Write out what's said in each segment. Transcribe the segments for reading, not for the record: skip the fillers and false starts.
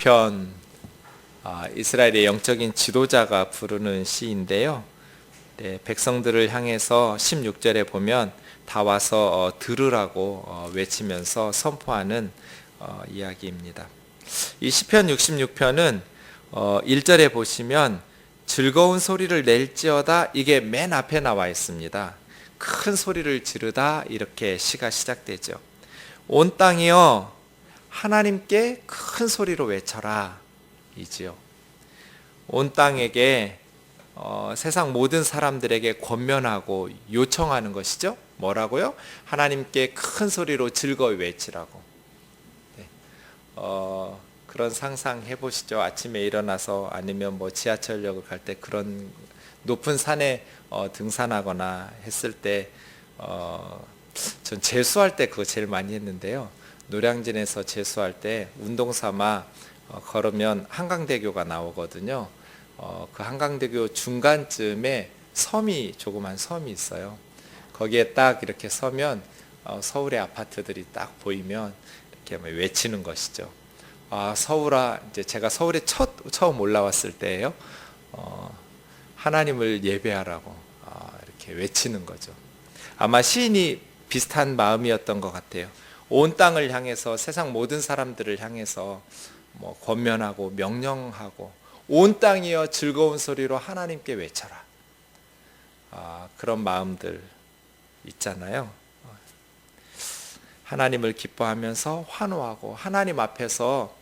시편, 이스라엘의 영적인 지도자가 부르는 시인데요. 네, 백성들을 향해서 16절에 보면 다 와서 들으라고 외치면서 선포하는 이야기입니다. 이 시편 66편은 1절에 보시면 즐거운 소리를 낼지어다, 이게 맨 앞에 나와 있습니다. 큰 소리를 지르다, 이렇게 시가 시작되죠. 온 땅이여 하나님께 큰 소리로 외쳐라 이지요. 온 땅에게 세상 모든 사람들에게 권면하고 요청하는 것이죠. 뭐라고요? 하나님께 큰 소리로 즐거이 외치라고. 네. 그런 상상 해보시죠. 아침에 일어나서 아니면 뭐 지하철역을 갈 때 그런 높은 산에 등산하거나 했을 때 전 재수할 때 그거 제일 많이 했는데요. 노량진에서 재수할 때 운동 삼아 걸으면 한강대교가 나오거든요. 그 한강대교 중간쯤에 조그만 섬이 있어요. 거기에 딱 이렇게 서면 서울의 아파트들이 딱 보이면 이렇게 외치는 것이죠. 서울아, 이제 제가 서울에 처음 올라왔을 때예요. 하나님을 예배하라고 이렇게 외치는 거죠. 아마 시인이 비슷한 마음이었던 것 같아요. 온 땅을 향해서, 세상 모든 사람들을 향해서 권면하고 명령하고, 온 땅이여 즐거운 소리로 하나님께 외쳐라. 그런 마음들 있잖아요. 하나님을 기뻐하면서 환호하고, 하나님 앞에서,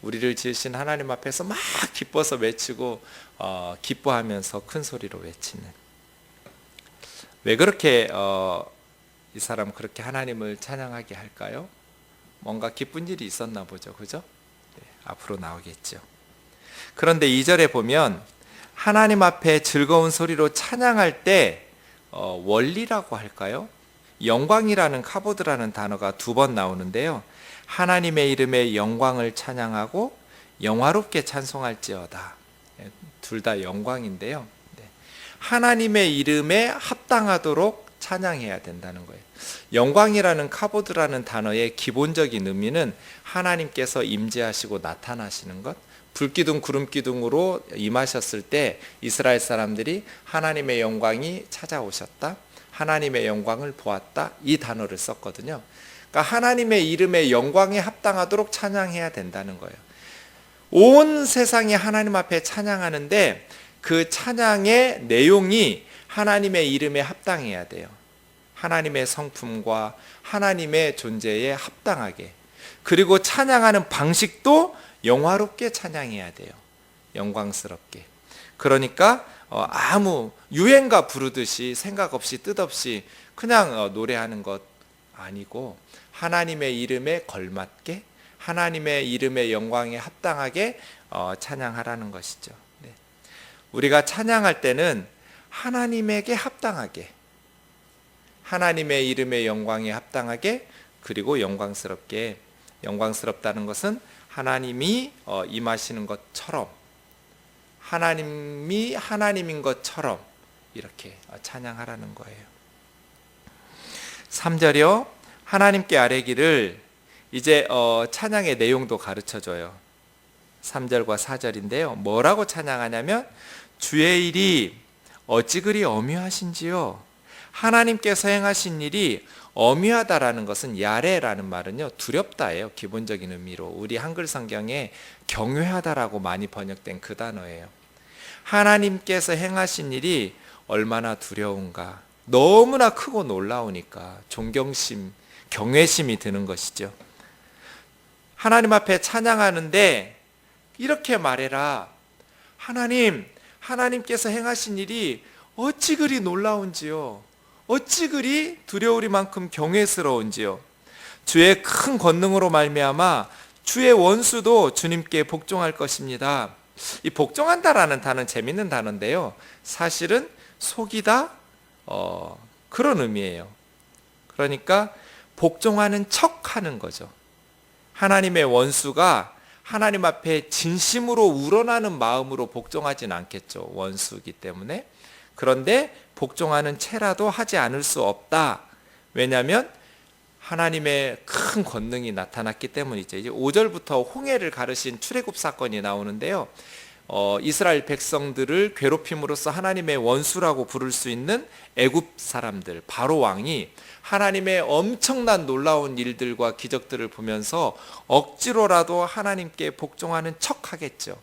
우리를 지으신 하나님 앞에서 막 기뻐서 외치고 기뻐하면서 큰 소리로 외치는. 왜 그렇게 이 사람 그렇게 하나님을 찬양하게 할까요? 뭔가 기쁜 일이 있었나 보죠. 그죠? 네, 앞으로 나오겠죠. 그런데 2절에 보면 하나님 앞에 즐거운 소리로 찬양할 때 원리라고 할까요? 영광이라는, 카보드라는 단어가 2번 나오는데요. 하나님의 이름의 영광을 찬양하고 영화롭게 찬송할지어다. 둘 다 영광인데요. 하나님의 이름에 합당하도록 찬양해야 된다는 거예요. 영광이라는, 카보드라는 단어의 기본적인 의미는 하나님께서 임재하시고 나타나시는 것, 불기둥 구름기둥으로 임하셨을 때 이스라엘 사람들이 하나님의 영광이 찾아오셨다, 하나님의 영광을 보았다, 이 단어를 썼거든요. 그러니까 하나님의 이름의 영광에 합당하도록 찬양해야 된다는 거예요. 온 세상이 하나님 앞에 찬양하는데 그 찬양의 내용이 하나님의 이름에 합당해야 돼요. 하나님의 성품과 하나님의 존재에 합당하게. 그리고 찬양하는 방식도 영화롭게 찬양해야 돼요. 영광스럽게. 그러니까 아무 유행가 부르듯이 생각 없이 뜻없이 그냥 노래하는 것 아니고, 하나님의 이름에 걸맞게, 하나님의 이름의 영광에 합당하게 찬양하라는 것이죠. 네. 우리가 찬양할 때는 하나님에게 합당하게, 하나님의 이름의 영광에 합당하게, 그리고 영광스럽게. 영광스럽다는 것은 하나님이 임하시는 것처럼, 하나님이 하나님인 것처럼 이렇게 찬양하라는 거예요. 3절이요. 하나님께 아뢰기를, 이제 찬양의 내용도 가르쳐줘요. 3절과 4절인데요. 뭐라고 찬양하냐면, 주의 일이 어찌 그리 엄묘하신지요. 하나님께서 행하신 일이 엄묘하다라는 것은, 야레라는 말은요, 두렵다예요. 기본적인 의미로 우리 한글 성경에 경외하다라고 많이 번역된 그 단어예요. 하나님께서 행하신 일이 얼마나 두려운가, 너무나 크고 놀라우니까 존경심, 경외심이 드는 것이죠. 하나님 앞에 찬양하는데 이렇게 말해라. 하나님께서 행하신 일이 어찌 그리 놀라운지요, 어찌 그리 두려우리만큼 경외스러운지요. 주의 큰 권능으로 말미암아 주의 원수도 주님께 복종할 것입니다. 이 복종한다라는 단어는 재밌는 단어인데요, 사실은 속이다, 그런 의미예요. 그러니까 복종하는 척하는 거죠. 하나님의 원수가 하나님 앞에 진심으로 우러나는 마음으로 복종하진 않겠죠. 원수이기 때문에. 그런데 복종하는 채라도 하지 않을 수 없다. 왜냐하면 하나님의 큰 권능이 나타났기 때문이죠. 이제 5절부터 홍해를 가르신 출애굽 사건이 나오는데요. 이스라엘 백성들을 괴롭힘으로써 하나님의 원수라고 부를 수 있는 애굽 사람들, 바로 왕이 하나님의 엄청난 놀라운 일들과 기적들을 보면서 억지로라도 하나님께 복종하는 척 하겠죠.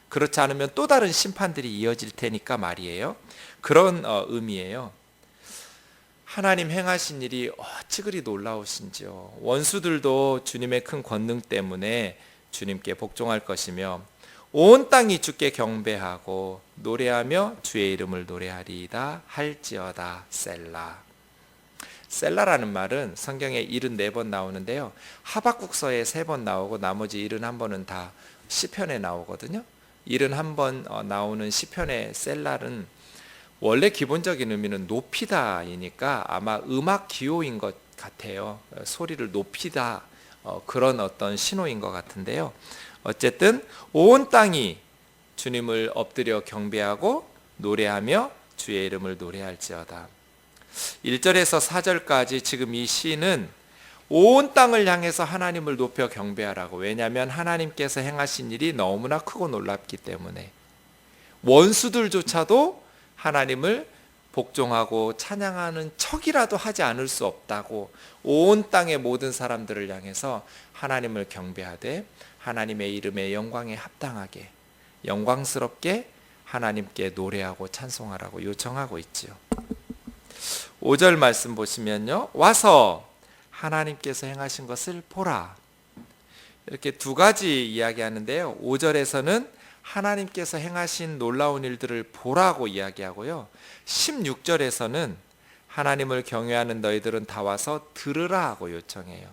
그렇지 않으면 또 다른 심판들이 이어질 테니까 말이에요. 그런 의미예요. 하나님 행하신 일이 어찌 그리 놀라우신지요. 원수들도 주님의 큰 권능 때문에 주님께 복종할 것이며 온 땅이 주께 경배하고 노래하며 주의 이름을 노래하리이다 할지어다. 셀라. 셀라라는 말은 성경에 74번 나오는데요. 하박국서에 3번 나오고 나머지 71번은 다 시편에 나오거든요. 71번 나오는 시편의 셀라는 원래 기본적인 의미는 높이다이니까 아마 음악 기호인 것 같아요. 소리를 높이다, 그런 어떤 신호인 것 같은데요. 어쨌든 온 땅이 주님을 엎드려 경배하고 노래하며 주의 이름을 노래할지어다. 1절에서 4절까지 지금 이 시는 온 땅을 향해서 하나님을 높여 경배하라고. 왜냐하면 하나님께서 행하신 일이 너무나 크고 놀랍기 때문에 원수들조차도 하나님을 복종하고 찬양하는 척이라도 하지 않을 수 없다고 온 땅의 모든 사람들을 향해서 하나님을 경배하되 하나님의 이름의 영광에 합당하게 영광스럽게 하나님께 노래하고 찬송하라고 요청하고 있지요. 5절 말씀 보시면요. 와서 하나님께서 행하신 것을 보라. 이렇게 두 가지 이야기하는데요. 5절에서는 하나님께서 행하신 놀라운 일들을 보라고 이야기하고요. 16절에서는 하나님을 경외하는 너희들은 다 와서 들으라 하고 요청해요.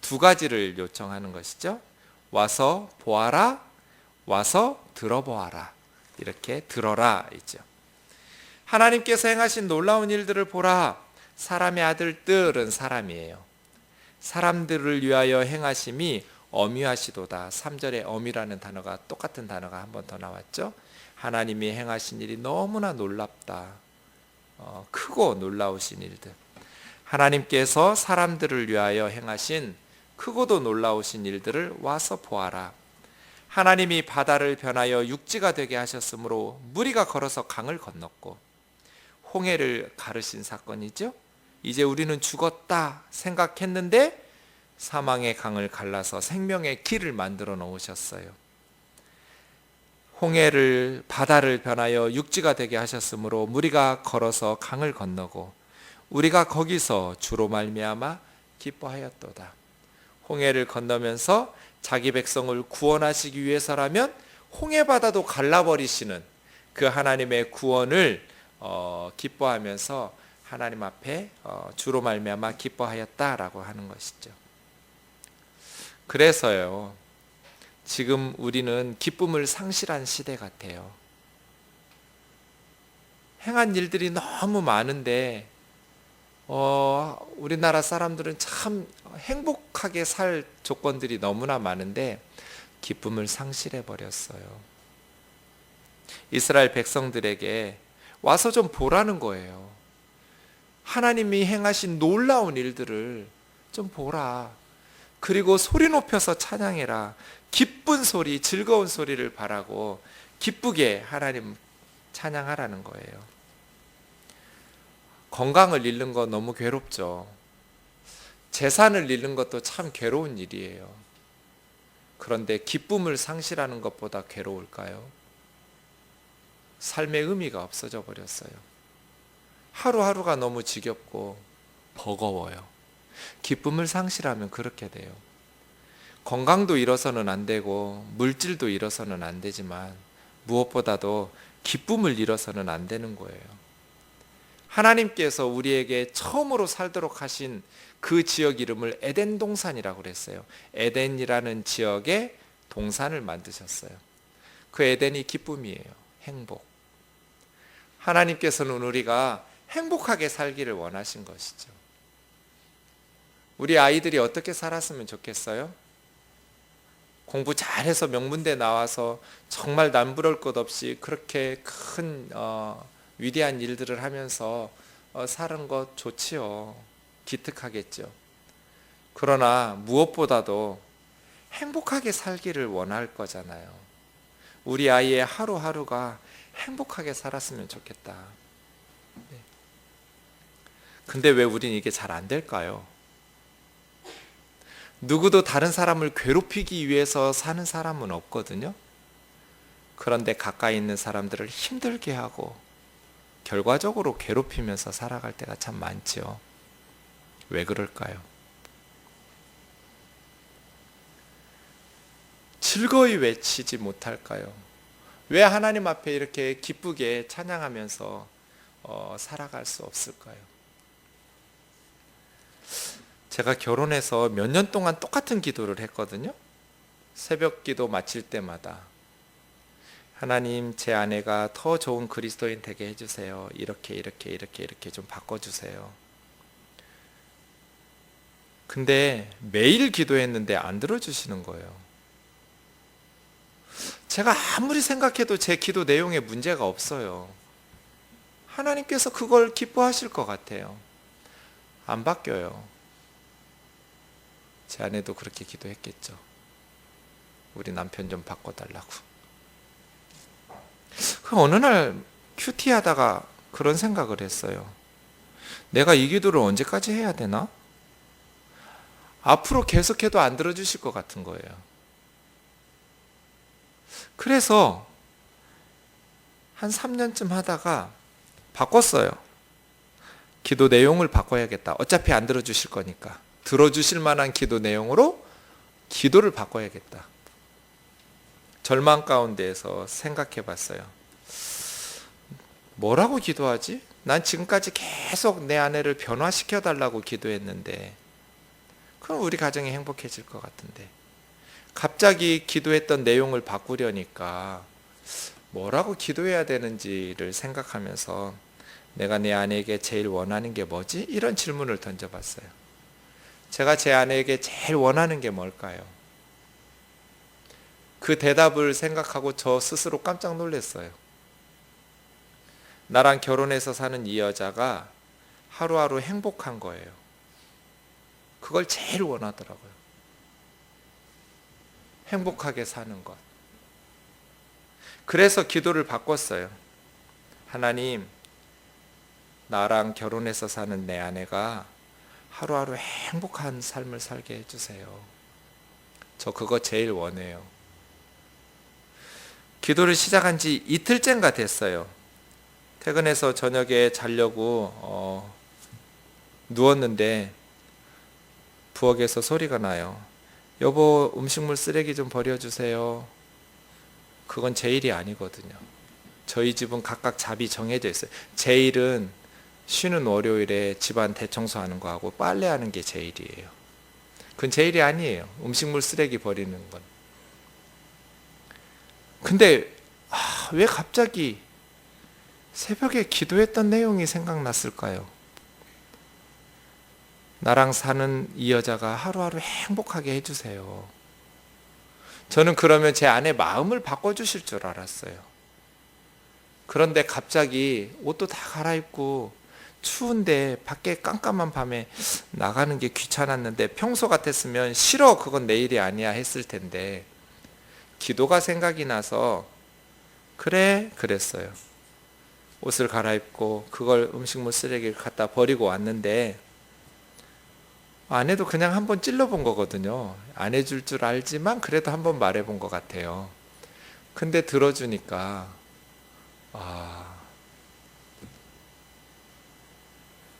두 가지를 요청하는 것이죠. 와서 보아라, 와서 들어보아라. 이렇게 들어라 있죠. 하나님께서 행하신 놀라운 일들을 보라. 사람의 아들들은 사람이에요. 사람들을 위하여 행하심이 엄유하시도다. 3절에 엄유라는 단어가 똑같은 단어가 한 번 더 나왔죠. 하나님이 행하신 일이 너무나 놀랍다. 크고 놀라우신 일들. 하나님께서 사람들을 위하여 행하신 크고도 놀라우신 일들을 와서 보아라. 하나님이 바다를 변하여 육지가 되게 하셨으므로 무리가 걸어서 강을 건넜고 홍해를 가르신 사건이죠. 이제 우리는 죽었다 생각했는데 사망의 강을 갈라서 생명의 길을 만들어 놓으셨어요. 홍해를 바다를 변하여 육지가 되게 하셨으므로 무리가 걸어서 강을 건너고 우리가 거기서 주로 말미암아 기뻐하였도다. 홍해를 건너면서 자기 백성을 구원하시기 위해서라면 홍해 바다도 갈라버리시는 그 하나님의 구원을 기뻐하면서 하나님 앞에 주로 말미암아 기뻐하였다라고 하는 것이죠. 그래서요, 지금 우리는 기쁨을 상실한 시대 같아요. 행한 일들이 너무 많은데 우리나라 사람들은 참 행복하게 살 조건들이 너무나 많은데 기쁨을 상실해 버렸어요. 이스라엘 백성들에게 와서 좀 보라는 거예요. 하나님이 행하신 놀라운 일들을 좀 보라. 그리고 소리 높여서 찬양해라. 기쁜 소리, 즐거운 소리를 바라고 기쁘게 하나님 찬양하라는 거예요. 건강을 잃는 건 너무 괴롭죠. 재산을 잃는 것도 참 괴로운 일이에요. 그런데 기쁨을 상실하는 것보다 괴로울까요? 삶의 의미가 없어져 버렸어요. 하루하루가 너무 지겹고 버거워요. 기쁨을 상실하면 그렇게 돼요. 건강도 잃어서는 안 되고 물질도 잃어서는 안 되지만 무엇보다도 기쁨을 잃어서는 안 되는 거예요. 하나님께서 우리에게 처음으로 살도록 하신 그 지역 이름을 에덴 동산이라고 그랬어요. 에덴이라는 지역에 동산을 만드셨어요. 그 에덴이 기쁨이에요. 행복. 하나님께서는 우리가 행복하게 살기를 원하신 것이죠. 우리 아이들이 어떻게 살았으면 좋겠어요? 공부 잘해서 명문대 나와서 정말 남부러울 것 없이 그렇게 큰 위대한 일들을 하면서 사는 것 좋지요. 기특하겠죠. 그러나 무엇보다도 행복하게 살기를 원할 거잖아요. 우리 아이의 하루하루가 행복하게 살았으면 좋겠다. 네. 근데 왜 우린 이게 잘 안 될까요? 누구도 다른 사람을 괴롭히기 위해서 사는 사람은 없거든요. 그런데 가까이 있는 사람들을 힘들게 하고 결과적으로 괴롭히면서 살아갈 때가 참 많죠. 왜 그럴까요? 즐거이 외치지 못할까요? 왜 하나님 앞에 이렇게 기쁘게 찬양하면서 살아갈 수 없을까요? 제가 결혼해서 몇 년 동안 똑같은 기도를 했거든요. 새벽 기도 마칠 때마다 하나님, 제 아내가 더 좋은 그리스도인 되게 해주세요. 이렇게 좀 바꿔주세요. 근데 매일 기도했는데 안 들어주시는 거예요. 제가 아무리 생각해도 제 기도 내용에 문제가 없어요. 하나님께서 그걸 기뻐하실 것 같아요. 안 바뀌어요. 제 아내도 그렇게 기도했겠죠. 우리 남편 좀 바꿔달라고. 어느 날 큐티 하다가 그런 생각을 했어요. 내가 이 기도를 언제까지 해야 되나? 앞으로 계속해도 안 들어주실 것 같은 거예요. 그래서 한 3년쯤 하다가 바꿨어요. 기도 내용을 바꿔야겠다. 어차피 안 들어주실 거니까. 들어주실 만한 기도 내용으로 기도를 바꿔야겠다. 절망 가운데에서 생각해 봤어요. 뭐라고 기도하지? 난 지금까지 계속 내 아내를 변화시켜 달라고 기도했는데 그럼 우리 가정이 행복해질 것 같은데 갑자기 기도했던 내용을 바꾸려니까 뭐라고 기도해야 되는지를 생각하면서 내가 내 아내에게 제일 원하는 게 뭐지? 이런 질문을 던져봤어요. 제가 제 아내에게 제일 원하는 게 뭘까요? 그 대답을 생각하고 저 스스로 깜짝 놀랐어요. 나랑 결혼해서 사는 이 여자가 하루하루 행복한 거예요. 그걸 제일 원하더라고요. 행복하게 사는 것. 그래서 기도를 바꿨어요. 하나님, 나랑 결혼해서 사는 내 아내가 하루하루 행복한 삶을 살게 해주세요. 저 그거 제일 원해요. 기도를 시작한 지 이틀째인가 됐어요. 퇴근해서 저녁에 자려고 누웠는데 부엌에서 소리가 나요. 여보, 음식물 쓰레기 좀 버려주세요. 그건 제 일이 아니거든요. 저희 집은 각각 잡이 정해져 있어요. 제 일은 쉬는 월요일에 집안 대청소하는 거하고 빨래하는 게 제 일이에요. 그건 제 일이 아니에요. 음식물 쓰레기 버리는 건. 근데 왜 갑자기 새벽에 기도했던 내용이 생각났을까요? 나랑 사는 이 여자가 하루하루 행복하게 해주세요. 저는 그러면 제 아내 마음을 바꿔주실 줄 알았어요. 그런데 갑자기 옷도 다 갈아입고 추운데 밖에 깜깜한 밤에 나가는 게 귀찮았는데 평소 같았으면 싫어, 그건 내 일이 아니야 했을 텐데 기도가 생각이 나서 그래 그랬어요. 옷을 갈아입고 그걸 음식물 쓰레기를 갖다 버리고 왔는데 아내도 그냥 한번 찔러본 거거든요. 안 해줄 줄 알지만 그래도 한번 말해본 것 같아요. 근데 들어주니까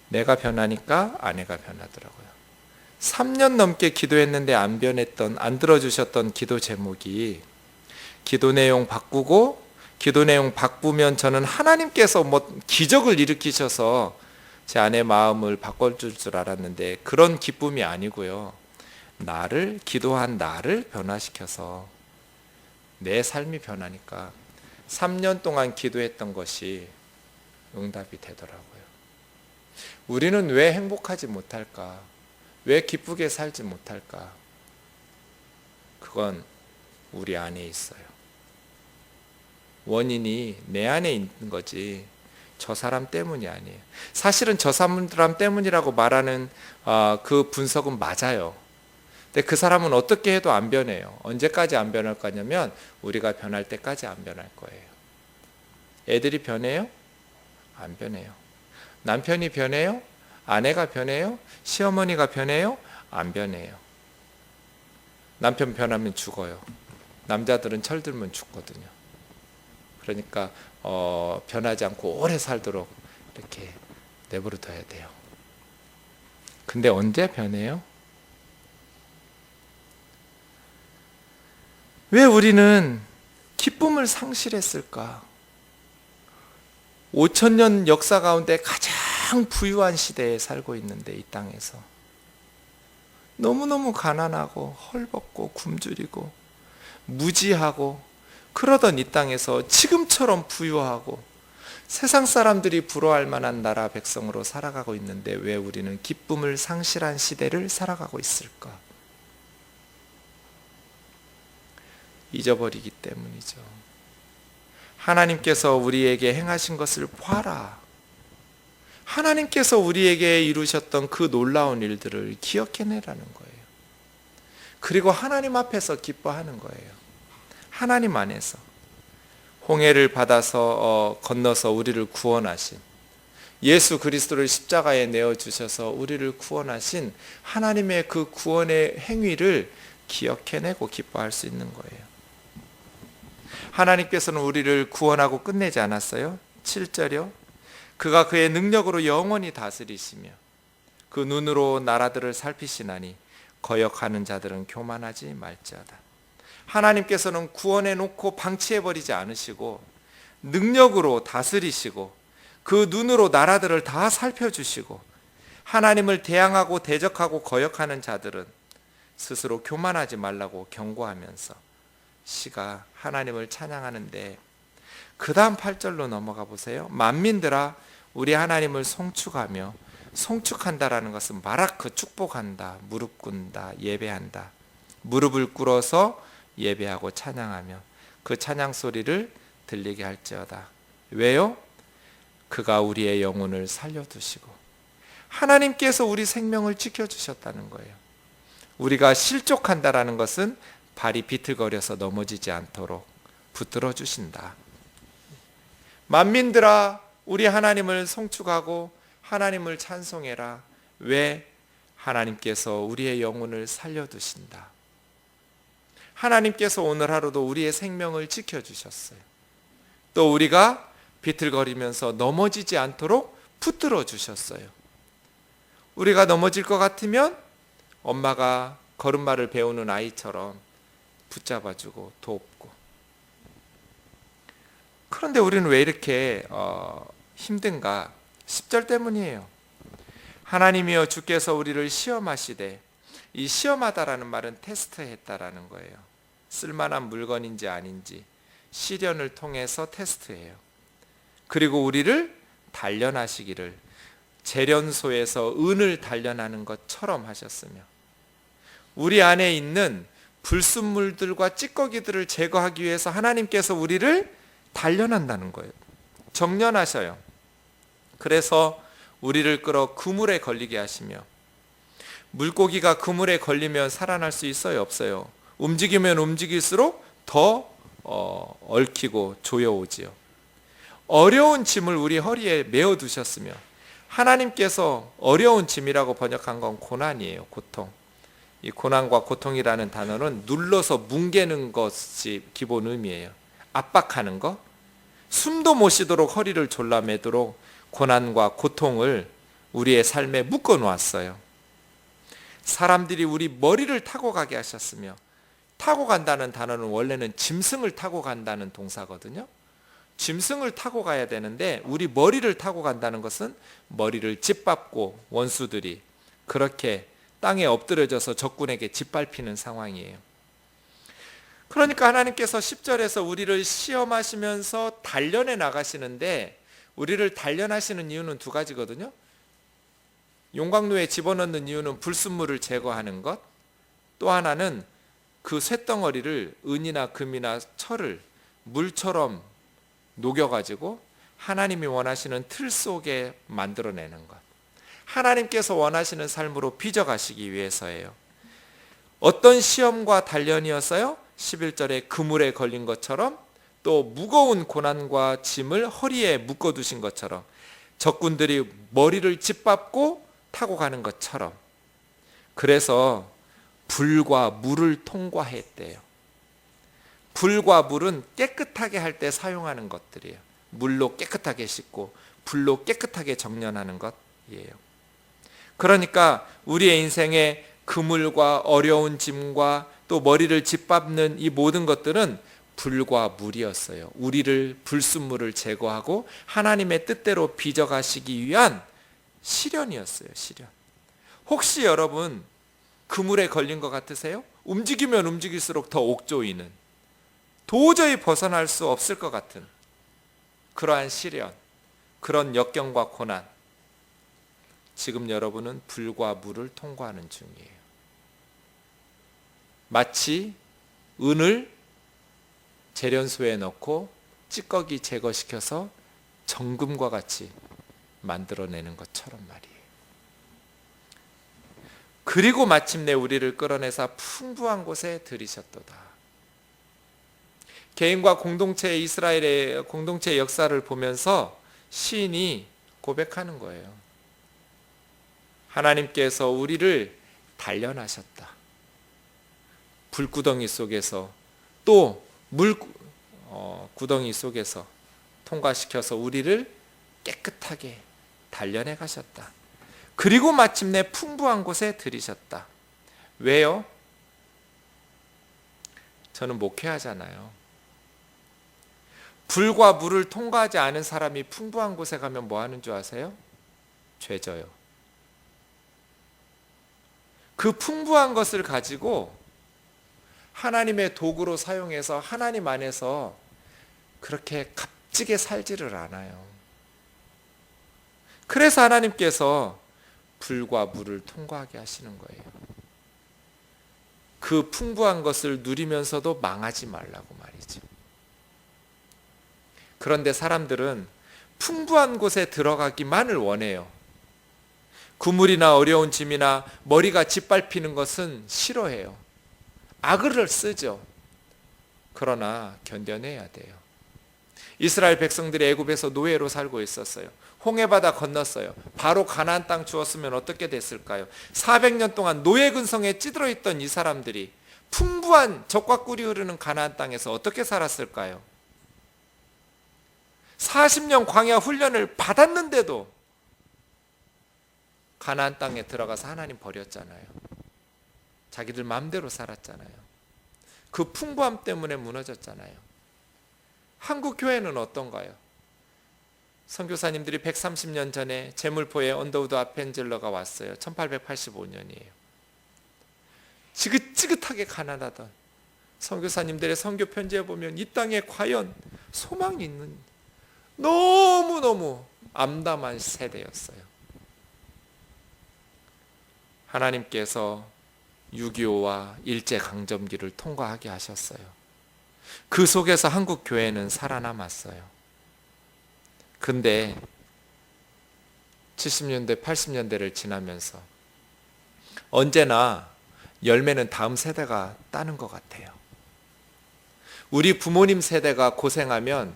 내가 변하니까 아내가 변하더라고요. 3년 넘게 기도했는데 안 들어주셨던 기도 제목이 기도 내용 바꾸고, 기도 내용 바꾸면 저는 하나님께서 기적을 일으키셔서 제 아내 마음을 바꿔줄 줄 알았는데 그런 기쁨이 아니고요. 기도한 나를 변화시켜서 내 삶이 변하니까 3년 동안 기도했던 것이 응답이 되더라고요. 우리는 왜 행복하지 못할까? 왜 기쁘게 살지 못할까? 그건 우리 안에 있어요. 원인이 내 안에 있는 거지 저 사람 때문이 아니에요. 사실은 저 사람 때문이라고 말하는 그 분석은 맞아요. 근데 그 사람은 어떻게 해도 안 변해요. 언제까지 안 변할 거냐면 우리가 변할 때까지 안 변할 거예요. 애들이 변해요? 안 변해요. 남편이 변해요? 아내가 변해요? 시어머니가 변해요? 안 변해요. 남편 변하면 죽어요. 남자들은 철들면 죽거든요. 그러니까 변하지 않고 오래 살도록 이렇게 내버려 둬야 돼요. 근데 언제 변해요? 왜 우리는 기쁨을 상실했을까? 5,000년 역사 가운데 가장 부유한 시대에 살고 있는데 이 땅에서 너무너무 가난하고 헐벗고 굶주리고 무지하고 그러던 이 땅에서 지금처럼 부유하고 세상 사람들이 부러워할 만한 나라 백성으로 살아가고 있는데 왜 우리는 기쁨을 상실한 시대를 살아가고 있을까? 잊어버리기 때문이죠. 하나님께서 우리에게 행하신 것을 봐라. 하나님께서 우리에게 이루셨던 그 놀라운 일들을 기억해내라는 거예요. 그리고 하나님 앞에서 기뻐하는 거예요. 하나님 안에서 홍해를 받아서 건너서 우리를 구원하신 예수 그리스도를 십자가에 내어주셔서 우리를 구원하신 하나님의 그 구원의 행위를 기억해내고 기뻐할 수 있는 거예요. 하나님께서는 우리를 구원하고 끝내지 않았어요. 7절이요. 그가 그의 능력으로 영원히 다스리시며 그 눈으로 나라들을 살피시나니 거역하는 자들은 교만하지 말지어다. 하나님께서는 구원해 놓고 방치해버리지 않으시고 능력으로 다스리시고 그 눈으로 나라들을 다 살펴주시고 하나님을 대항하고 대적하고 거역하는 자들은 스스로 교만하지 말라고 경고하면서 시가 하나님을 찬양하는데 그 다음 8절로 넘어가 보세요. 만민들아 우리 하나님을 송축하며 송축한다라는 것은 마라크 축복한다, 무릎 꿇는다, 예배한다. 무릎을 꿇어서 예배하고 찬양하며 그 찬양 소리를 들리게 할지어다. 왜요? 그가 우리의 영혼을 살려두시고 하나님께서 우리 생명을 지켜주셨다는 거예요. 우리가 실족한다라는 것은 발이 비틀거려서 넘어지지 않도록 붙들어 주신다. 만민들아 우리 하나님을 송축하고 하나님을 찬송해라. 왜? 하나님께서 우리의 영혼을 살려두신다. 하나님께서 오늘 하루도 우리의 생명을 지켜주셨어요. 또 우리가 비틀거리면서 넘어지지 않도록 붙들어 주셨어요. 우리가 넘어질 것 같으면 엄마가 걸음마를 배우는 아이처럼 붙잡아주고 돕고. 그런데 우리는 왜 이렇게 힘든가? 10절 때문이에요. 하나님이여 주께서 우리를 시험하시되, 이 시험하다라는 말은 테스트했다라는 거예요. 쓸만한 물건인지 아닌지 시련을 통해서 테스트해요. 그리고 우리를 단련하시기를 재련소에서 은을 단련하는 것처럼 하셨으며 우리 안에 있는 불순물들과 찌꺼기들을 제거하기 위해서 하나님께서 우리를 단련한다는 거예요. 정련하셔요. 그래서 우리를 끌어 그물에 걸리게 하시며, 물고기가 그물에 걸리면 살아날 수 있어요? 없어요? 움직이면 움직일수록 더 얽히고 조여오지요. 어려운 짐을 우리 허리에 메어 두셨으며, 하나님께서 어려운 짐이라고 번역한 건 고난이에요. 고통. 이 고난과 고통이라는 단어는 눌러서 뭉개는 것이 기본 의미예요. 압박하는 것, 숨도 못 쉬도록 허리를 졸라매도록 고난과 고통을 우리의 삶에 묶어 놓았어요. 사람들이 우리 머리를 타고 가게 하셨으며, 타고 간다는 단어는 원래는 짐승을 타고 간다는 동사거든요. 짐승을 타고 가야 되는데 우리 머리를 타고 간다는 것은 머리를 짓밟고 원수들이 그렇게 땅에 엎드려져서 적군에게 짓밟히는 상황이에요. 그러니까 하나님께서 10절에서 우리를 시험하시면서 단련해 나가시는데, 우리를 단련하시는 이유는 두 가지거든요. 용광로에 집어넣는 이유는 불순물을 제거하는 것, 또 하나는 그 쇳덩어리를 은이나 금이나 철을 물처럼 녹여가지고 하나님이 원하시는 틀 속에 만들어내는 것, 하나님께서 원하시는 삶으로 빚어가시기 위해서예요. 어떤 시험과 단련이었어요? 11절에 그물에 걸린 것처럼, 또 무거운 고난과 짐을 허리에 묶어두신 것처럼, 적군들이 머리를 짓밟고 타고 가는 것처럼. 그래서 불과 물을 통과했대요. 불과 물은 깨끗하게 할 때 사용하는 것들이에요. 물로 깨끗하게 씻고 불로 깨끗하게 정련하는 것이에요. 그러니까 우리의 인생에 그물과 어려운 짐과 또 머리를 짓밟는 이 모든 것들은 불과 물이었어요. 우리를 불순물을 제거하고 하나님의 뜻대로 빚어가시기 위한 시련이었어요. 시련. 혹시 여러분 그물에 걸린 것 같으세요? 움직이면 움직일수록 더 옥조이는, 도저히 벗어날 수 없을 것 같은 그러한 시련, 그런 역경과 고난. 지금 여러분은 불과 물을 통과하는 중이에요. 마치 은을 재련소에 넣고 찌꺼기 제거시켜서 정금과 같이 만들어내는 것처럼 말이에요. 그리고 마침내 우리를 끌어내사 풍부한 곳에 들이셨도다. 개인과 공동체, 이스라엘의 공동체 역사를 보면서 시인이 고백하는 거예요. 하나님께서 우리를 단련하셨다. 불구덩이 속에서, 또 구덩이 속에서 통과시켜서 우리를 깨끗하게 단련해 가셨다. 그리고 마침내 풍부한 곳에 들이셨다. 왜요? 저는 목회하잖아요. 불과 물을 통과하지 않은 사람이 풍부한 곳에 가면 뭐 하는 줄 아세요? 죄져요. 그 풍부한 것을 가지고 하나님의 도구로 사용해서 하나님 안에서 그렇게 값지게 살지를 않아요. 그래서 하나님께서 불과 물을 통과하게 하시는 거예요. 그 풍부한 것을 누리면서도 망하지 말라고 말이죠. 그런데 사람들은 풍부한 곳에 들어가기만을 원해요. 그물이나 어려운 짐이나 머리가 짓밟히는 것은 싫어해요. 악을 쓰죠. 그러나 견뎌내야 돼요. 이스라엘 백성들이 애굽에서 노예로 살고 있었어요. 홍해바다 건넜어요. 바로 가나안 땅 주었으면 어떻게 됐을까요? 400년 동안 노예 근성에 찌들어 있던 이 사람들이 풍부한 젖과 꿀이 흐르는 가나안 땅에서 어떻게 살았을까요? 40년 광야 훈련을 받았는데도 가나안 땅에 들어가서 하나님 버렸잖아요. 자기들 마음대로 살았잖아요. 그 풍부함 때문에 무너졌잖아요. 한국 교회는 어떤가요? 선교사님들이 130년 전에 제물포에 언더우드 아펜젤러가 왔어요. 1885년이에요. 지긋지긋하게 가난하던 선교사님들의 선교 편지에 보면 이 땅에 과연 소망이 있는, 너무너무 암담한 세대였어요. 하나님께서 6.25와 일제강점기를 통과하게 하셨어요. 그 속에서 한국 교회는 살아남았어요. 근데 70년대, 80년대를 지나면서 언제나 열매는 다음 세대가 따는 것 같아요. 우리 부모님 세대가 고생하면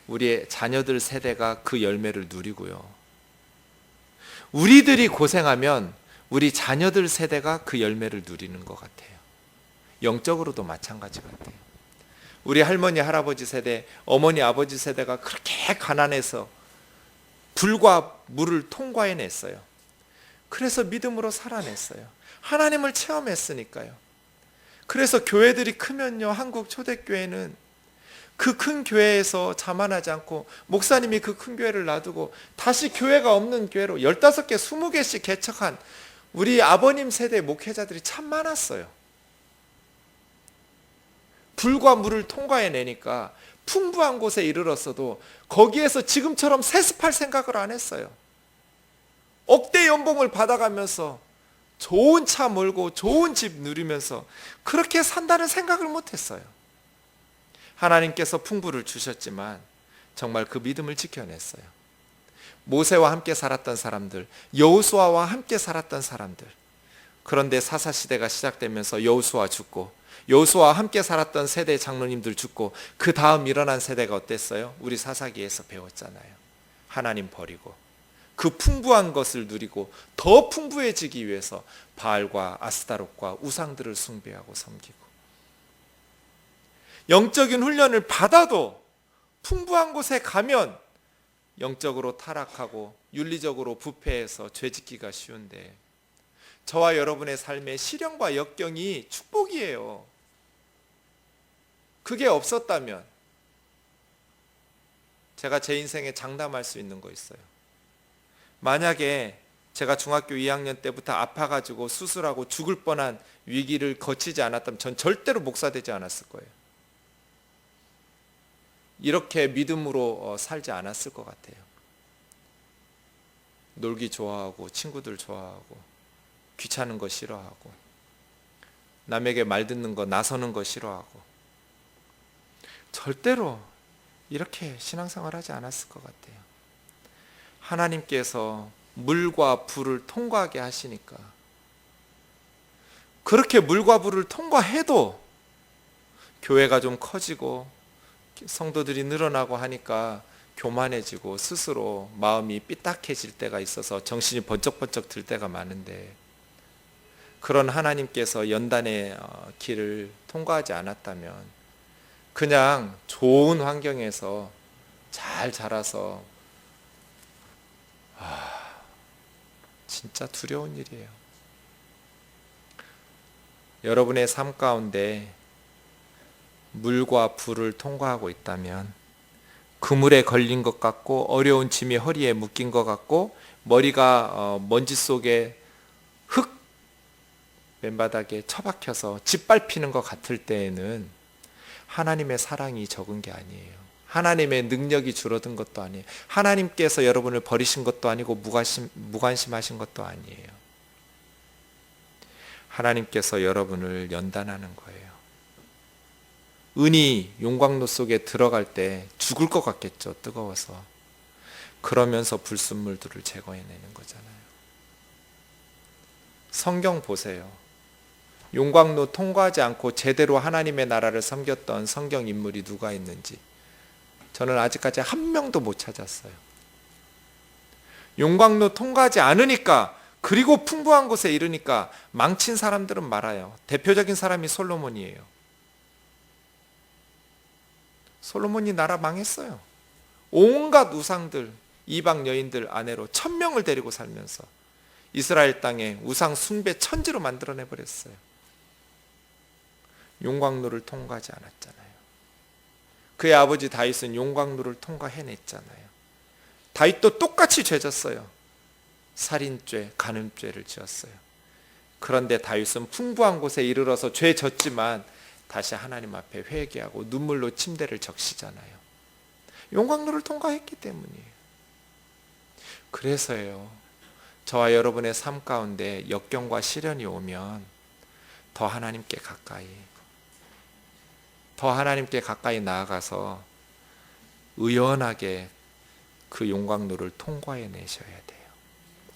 우리의 자녀들 세대가 그 열매를 누리고요. 우리들이 고생하면 우리 자녀들 세대가 그 열매를 누리는 것 같아요. 영적으로도 마찬가지 같아요. 우리 할머니, 할아버지 세대, 어머니, 아버지 세대가 그렇게 가난해서 불과 물을 통과해냈어요. 그래서 믿음으로 살아냈어요. 하나님을 체험했으니까요. 그래서 교회들이 크면요, 한국 초대교회는 그 큰 교회에서 자만하지 않고 목사님이 그 큰 교회를 놔두고 다시 교회가 없는 교회로 15개, 20개씩 개척한 우리 아버님 세대 목회자들이 참 많았어요. 불과 물을 통과해내니까 풍부한 곳에 이르렀어도 거기에서 지금처럼 세습할 생각을 안 했어요. 억대 연봉을 받아가면서 좋은 차 몰고 좋은 집 누리면서 그렇게 산다는 생각을 못했어요. 하나님께서 풍부를 주셨지만 정말 그 믿음을 지켜냈어요. 모세와 함께 살았던 사람들, 여호수아와 함께 살았던 사람들, 그런데 사사시대가 시작되면서 여호수아 죽고, 여호수아와 함께 살았던 세대 장로님들 죽고, 그 다음 일어난 세대가 어땠어요? 우리 사사기에서 배웠잖아요. 하나님 버리고 그 풍부한 것을 누리고 더 풍부해지기 위해서 바알과 아스타롯과 우상들을 숭배하고 섬기고, 영적인 훈련을 받아도 풍부한 곳에 가면 영적으로 타락하고 윤리적으로 부패해서 죄짓기가 쉬운데, 저와 여러분의 삶에 시련과 역경이 축복이에요. 그게 없었다면, 제가 제 인생에 장담할 수 있는 거 있어요. 만약에 제가 중학교 2학년 때부터 아파가지고 수술하고 죽을 뻔한 위기를 거치지 않았다면 전 절대로 목사 되지 않았을 거예요. 이렇게 믿음으로 살지 않았을 것 같아요. 놀기 좋아하고 친구들 좋아하고 귀찮은 거 싫어하고 남에게 말 듣는 거 나서는 거 싫어하고 절대로 이렇게 신앙생활 하지 않았을 것 같아요. 하나님께서 물과 불을 통과하게 하시니까, 그렇게 물과 불을 통과해도 교회가 좀 커지고 성도들이 늘어나고 하니까 교만해지고 스스로 마음이 삐딱해질 때가 있어서 정신이 번쩍번쩍 들 때가 많은데, 그런 하나님께서 연단의 길을 통과하지 않았다면 그냥 좋은 환경에서 잘 자라서 진짜 두려운 일이에요. 여러분의 삶 가운데 물과 불을 통과하고 있다면, 그물에 걸린 것 같고 어려운 짐이 허리에 묶인 것 같고 머리가 먼지 속에 흙 맨바닥에 처박혀서 짓밟히는 것 같을 때에는 하나님의 사랑이 적은 게 아니에요. 하나님의 능력이 줄어든 것도 아니에요. 하나님께서 여러분을 버리신 것도 아니고 무관심하신 것도 아니에요. 하나님께서 여러분을 연단하는 거예요. 은이 용광로 속에 들어갈 때 죽을 것 같겠죠, 뜨거워서. 그러면서 불순물들을 제거해내는 거잖아요. 성경 보세요. 용광로 통과하지 않고 제대로 하나님의 나라를 섬겼던 성경 인물이 누가 있는지 저는 아직까지 한 명도 못 찾았어요. 용광로 통과하지 않으니까, 그리고 풍부한 곳에 이르니까 망친 사람들은 많아요. 대표적인 사람이 솔로몬이에요. 솔로몬이 나라 망했어요. 온갖 우상들, 이방 여인들 아내로 1000명을 데리고 살면서 이스라엘 땅에 우상 숭배 천지로 만들어내버렸어요. 용광로를 통과하지 않았잖아요. 그의 아버지 다윗은 용광로를 통과해냈잖아요. 다윗도 똑같이 죄졌어요. 살인죄, 간음죄를 지었어요. 그런데 다윗은 풍부한 곳에 이르러서 죄 졌지만 다시 하나님 앞에 회개하고 눈물로 침대를 적시잖아요. 용광로를 통과했기 때문이에요. 그래서요, 저와 여러분의 삶 가운데 역경과 시련이 오면 더 하나님께 가까이 나아가서 의연하게 그 용광로를 통과해 내셔야 돼요.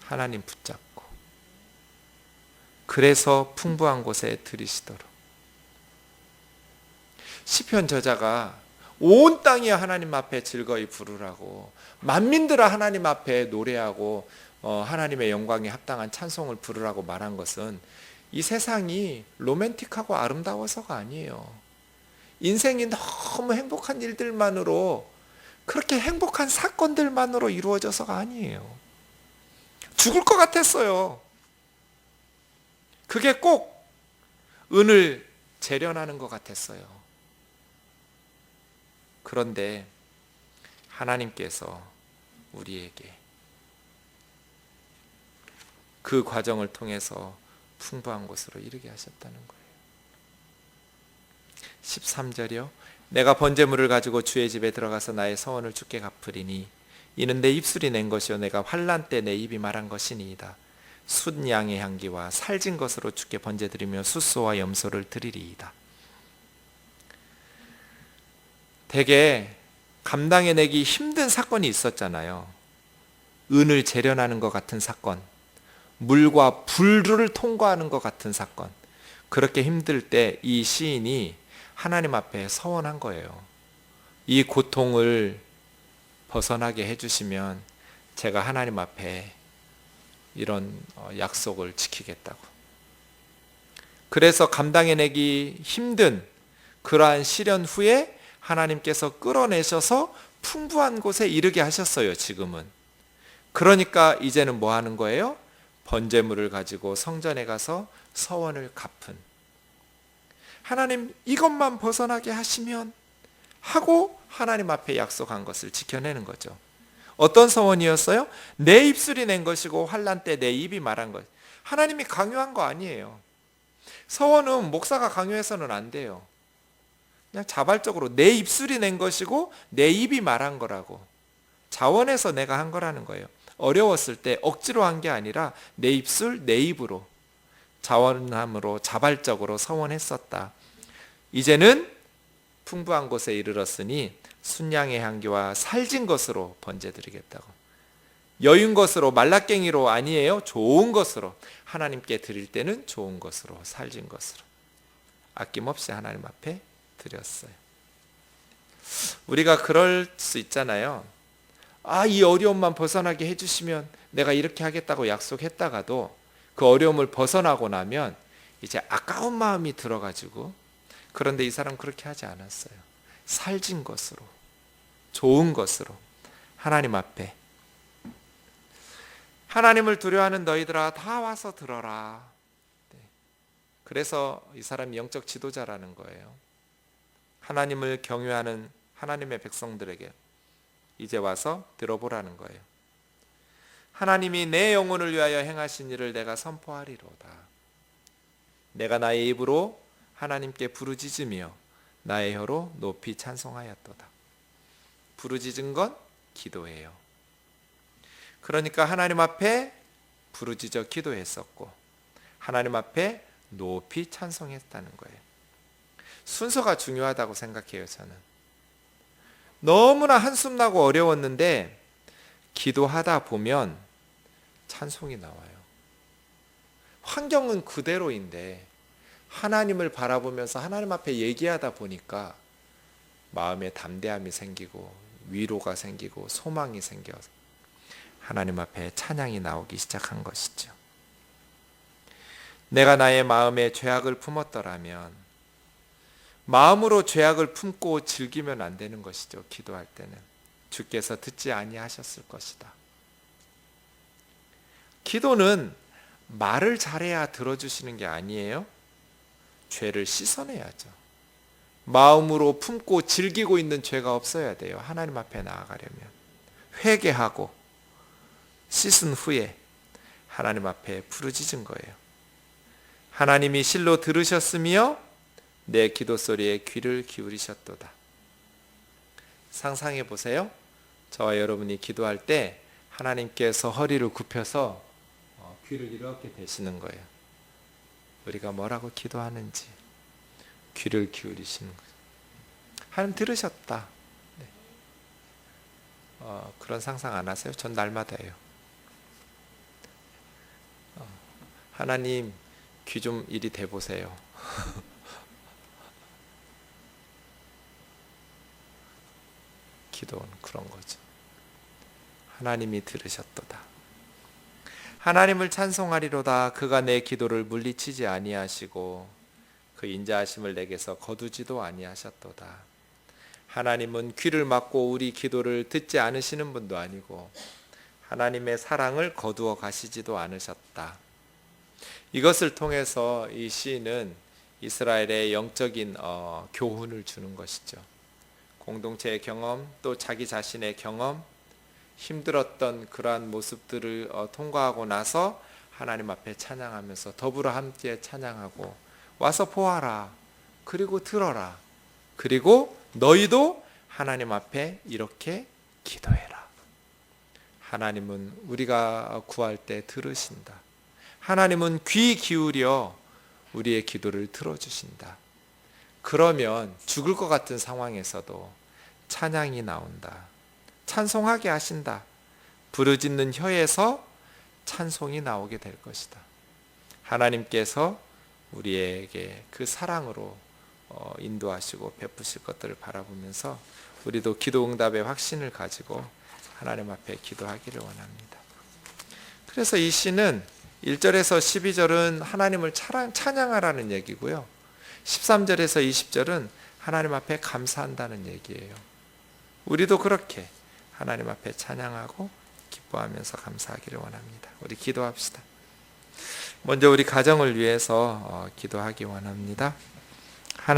하나님 붙잡고. 그래서 풍부한 곳에 들이시도록. 시편 저자가 온 땅이 하나님 앞에 즐거이 부르라고, 만민들아 하나님 앞에 노래하고 하나님의 영광에 합당한 찬송을 부르라고 말한 것은 이 세상이 로맨틱하고 아름다워서가 아니에요. 인생이 너무 행복한 일들만으로, 그렇게 행복한 사건들만으로 이루어져서가 아니에요. 죽을 것 같았어요. 그게 꼭 은을 재련하는 것 같았어요. 그런데 하나님께서 우리에게 그 과정을 통해서 풍부한 곳으로 이르게 하셨다는 거예요. 13절이요. 내가 번제물을 가지고 주의 집에 들어가서 나의 서원을 주께 갚으리니 이는 내 입술이 낸 것이요 내가 환난 때 내 입이 말한 것이니이다. 순 양의 향기와 살진 것으로 주께 번제드리며 숫소와 염소를 드리리이다. 되게 감당해내기 힘든 사건이 있었잖아요. 은을 재련하는 것 같은 사건, 물과 불을 통과하는 것 같은 사건, 그렇게 힘들 때 이 시인이 하나님 앞에 서원한 거예요. 이 고통을 벗어나게 해주시면 제가 하나님 앞에 이런 약속을 지키겠다고. 그래서 감당해내기 힘든 그러한 시련 후에 하나님께서 끌어내셔서 풍부한 곳에 이르게 하셨어요. 지금은. 그러니까 이제는 뭐 하는 거예요? 번제물을 가지고 성전에 가서 서원을 갚은, 하나님 이것만 벗어나게 하시면 하고 하나님 앞에 약속한 것을 지켜내는 거죠. 어떤 서원이었어요? 내 입술이 낸 것이고 환난 때 내 입이 말한 것. 하나님이 강요한 거 아니에요. 서원은 목사가 강요해서는 안 돼요. 그냥 자발적으로 내 입술이 낸 것이고 내 입이 말한 거라고, 자원해서 내가 한 거라는 거예요. 어려웠을 때 억지로 한 게 아니라 내 입술 내 입으로 자원함으로 자발적으로 서원했었다. 이제는 풍부한 곳에 이르렀으니 순양의 향기와 살진 것으로 번제드리겠다고. 여윤 것으로 말라깽이로 아니에요. 좋은 것으로, 하나님께 드릴 때는 좋은 것으로, 살진 것으로 아낌없이 하나님 앞에 드렸어요. 우리가 그럴 수 있잖아요. 이 어려움만 벗어나게 해주시면 내가 이렇게 하겠다고 약속했다가도 그 어려움을 벗어나고 나면 이제 아까운 마음이 들어가지고, 그런데 이 사람 그렇게 하지 않았어요. 살진 것으로, 좋은 것으로 하나님 앞에, 하나님을 두려워하는 너희들아 다 와서 들어라. 그래서 이 사람이 영적 지도자라는 거예요. 하나님을 경외하는 하나님의 백성들에게 이제 와서 들어보라는 거예요. 하나님이 내 영혼을 위하여 행하신 일을 내가 선포하리로다. 내가 나의 입으로 하나님께 부르짖으며 나의 혀로 높이 찬송하였도다. 부르짖은 건 기도예요. 그러니까 하나님 앞에 부르짖어 기도했었고 하나님 앞에 높이 찬송했다는 거예요. 순서가 중요하다고 생각해요. 저는 너무나 한숨 나고 어려웠는데 기도하다 보면 찬송이 나와요. 환경은 그대로인데 하나님을 바라보면서 하나님 앞에 얘기하다 보니까 마음에 담대함이 생기고 위로가 생기고 소망이 생겨서 하나님 앞에 찬양이 나오기 시작한 것이죠. 내가 나의 마음에 죄악을 품었더라면, 마음으로 죄악을 품고 즐기면 안 되는 것이죠. 기도할 때는 주께서 듣지 아니하셨을 것이다. 기도는 말을 잘해야 들어주시는 게 아니에요. 죄를 씻어내야죠. 마음으로 품고 즐기고 있는 죄가 없어야 돼요. 하나님 앞에 나아가려면 회개하고 씻은 후에 하나님 앞에 부르짖은 거예요. 하나님이 실로 들으셨으며 내 기도 소리에 귀를 기울이셨도다. 상상해 보세요. 저와 여러분이 기도할 때 하나님께서 허리를 굽혀서 귀를 이렇게 대시는 거예요. 우리가 뭐라고 기도하는지 귀를 기울이시는 거예요. 하나님 들으셨다. 네. 그런 상상 안 하세요? 전 날마다 해요. 하나님 귀 좀 이리 대보세요. 기도는 그런 거죠. 하나님이 들으셨도다. 하나님을 찬송하리로다. 그가 내 기도를 물리치지 아니하시고 그 인자하심을 내게서 거두지도 아니하셨도다. 하나님은 귀를 막고 우리 기도를 듣지 않으시는 분도 아니고 하나님의 사랑을 거두어 가시지도 않으셨다. 이것을 통해서 이 시인은 이스라엘의 영적인 교훈을 주는 것이죠. 공동체의 경험, 또 자기 자신의 경험, 힘들었던 그러한 모습들을 통과하고 나서 하나님 앞에 찬양하면서 더불어 함께 찬양하고, 와서 보아라, 그리고 들어라, 그리고 너희도 하나님 앞에 이렇게 기도해라. 하나님은 우리가 구할 때 들으신다. 하나님은 귀 기울여 우리의 기도를 들어주신다. 그러면 죽을 것 같은 상황에서도 찬양이 나온다. 찬송하게 하신다. 부르짖는 혀에서 찬송이 나오게 될 것이다. 하나님께서 우리에게 그 사랑으로 인도하시고 베푸실 것들을 바라보면서 우리도 기도 응답의 확신을 가지고 하나님 앞에 기도하기를 원합니다. 그래서 이 시는 1절에서 12절은 하나님을 찬양하라는 얘기고요. 13절에서 20절은 하나님 앞에 감사한다는 얘기예요. 우리도 그렇게 하나님 앞에 찬양하고 기뻐하면서 감사하기를 원합니다. 우리 기도합시다. 먼저 우리 가정을 위해서 기도하기 원합니다.